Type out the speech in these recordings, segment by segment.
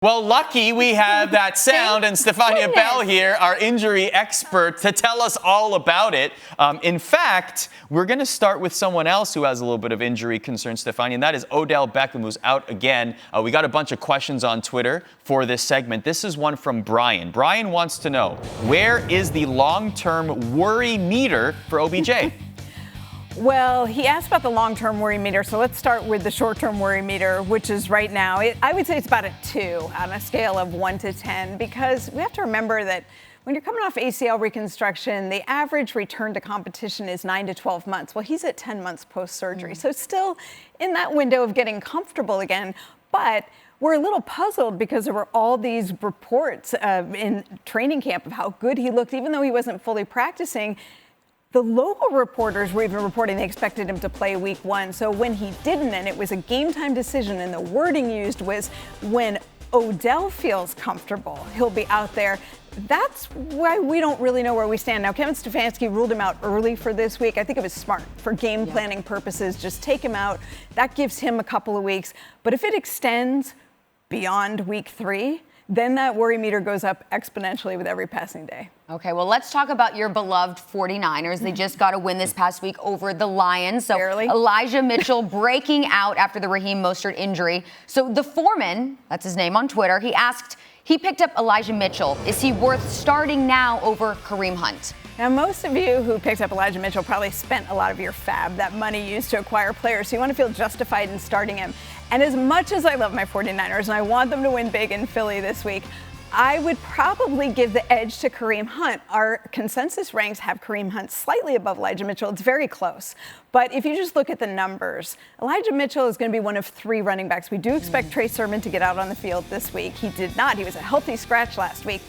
Well, lucky we have that sound and Stephania Bell here, our injury expert, to tell us all about it. In fact, we're going to start with someone else who has a little bit of injury concern, Stephania, and that is Odell Beckham, who's out again. We got a bunch of questions on Twitter for this segment. This is one from Brian. Brian wants to know, where is the long-term worry meter for OBJ? Well, he asked about the long-term worry meter, so let's start with the short-term worry meter, which is right now, I would say it's about a 2 on a scale of 1 to 10, because we have to remember that when you're coming off ACL reconstruction, the average return to competition is 9 to 12 months. Well, he's at 10 months post-surgery, so still in that window of getting comfortable again, but we're a little puzzled because there were all these reports in training camp of how good he looked, even though he wasn't fully practicing. The local reporters were even reporting they expected him to play week 1. So when he didn't, and it was a game time decision, and the wording used was when Odell feels comfortable, he'll be out there. That's why we don't really know where we stand. Now, Kevin Stefanski ruled him out early for this week. I think it was smart for game planning purposes. Just take him out. That gives him a couple of weeks. But if it extends beyond week 3, then that worry meter goes up exponentially with every passing day. Okay, well, let's talk about your beloved 49ers. They just got a win this past week over the Lions. So barely. Elijah Mitchell breaking out after the Raheem Mostert injury. So the foreman, that's his name on Twitter, he picked up Elijah Mitchell. Is he worth starting now over Kareem Hunt? Now, most of you who picked up Elijah Mitchell probably spent a lot of your fab, that money used to acquire players, so you want to feel justified in starting him. And as much as I love my 49ers and I want them to win big in Philly this week, I would probably give the edge to Kareem Hunt. Our consensus ranks have Kareem Hunt slightly above Elijah Mitchell. It's very close. But if you just look at the numbers, Elijah Mitchell is going to be one of 3 running backs. We do expect Trey Sermon to get out on the field this week. He did not. He was a healthy scratch last week.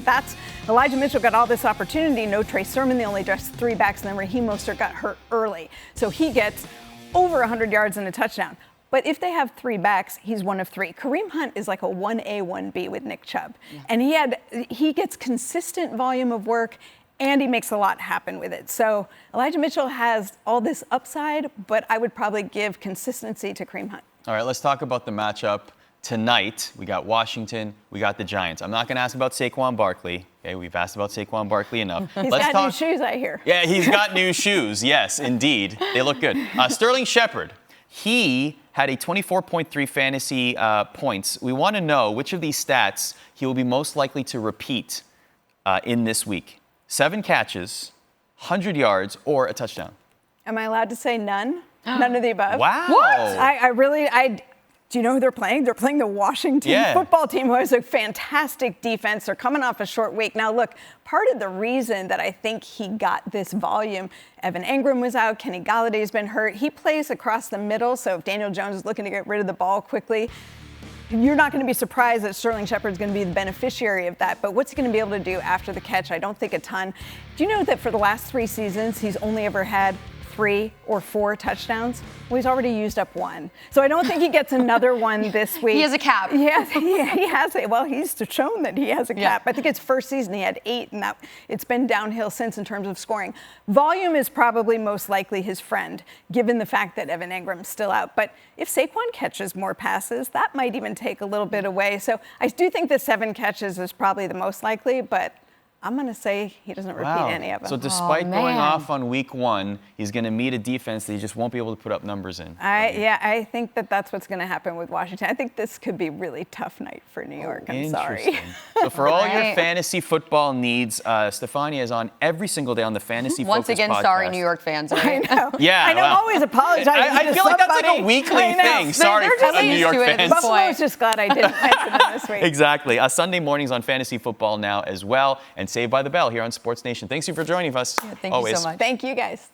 Elijah Mitchell got all this opportunity. No Trey Sermon. They only dressed 3 backs, and then Raheem Mostert got hurt early. So he gets over 100 yards and a touchdown. But if they have 3 backs, he's one of 3. Kareem Hunt is like a 1A, 1B with Nick Chubb. Yeah. And he gets consistent volume of work, and he makes a lot happen with it. So Elijah Mitchell has all this upside, but I would probably give consistency to Kareem Hunt. All right, let's talk about the matchup tonight. We got Washington, we got the Giants. I'm not going to ask about Saquon Barkley. Okay, we've asked about Saquon Barkley enough. He's got new shoes, I hear. Yeah, he's got new shoes. Yes, indeed. They look good. Sterling Shepard, he had a 24.3 fantasy points. We want to know which of these stats he will be most likely to repeat in this week. 7 catches, 100 yards, or a touchdown. Am I allowed to say none? None of the above? Wow. What? Do you know who they're playing? They're playing the Washington football team, who has a fantastic defense. They're coming off a short week. Now, look, part of the reason that I think he got this volume, Evan Engram was out, Kenny Galladay's been hurt. He plays across the middle, so if Daniel Jones is looking to get rid of the ball quickly, you're not going to be surprised that Sterling Shepard's going to be the beneficiary of that. But what's he going to be able to do after the catch? I don't think a ton. Do you know that for the last 3 seasons, he's only ever had 3 or 4 touchdowns? Well, he's already used up 1. So I don't think he gets another one this week. He has a cap. Yes, he has it. Well, he's shown that he has a cap. I think it's first season he had 8, and it's been downhill since in terms of scoring. Volume is probably most likely his friend, given the fact that Evan Engram's still out. But if Saquon catches more passes, that might even take a little bit away. So I do think the 7 catches is probably the most likely, but I'm going to say he doesn't repeat any of them. So despite going off on week 1, he's going to meet a defense that he just won't be able to put up numbers in. I think that's what's going to happen with Washington. I think this could be a really tough night for New York. I'm sorry. So for all your fantasy football needs, Stephania is on every single day on the Fantasy Focus Once again, podcast. Sorry, New York fans. Right? I know. Yeah, I know. I'm always apologizing I feel like that's like a weekly thing. Sorry for the New York fans. Buffalo's just glad I didn't mention them this week. Exactly. Sunday mornings on Fantasy Football Now as well, and Saved by the Bell here on SportsNation. Thanks you for joining us. Thank you so much. Thank you, guys.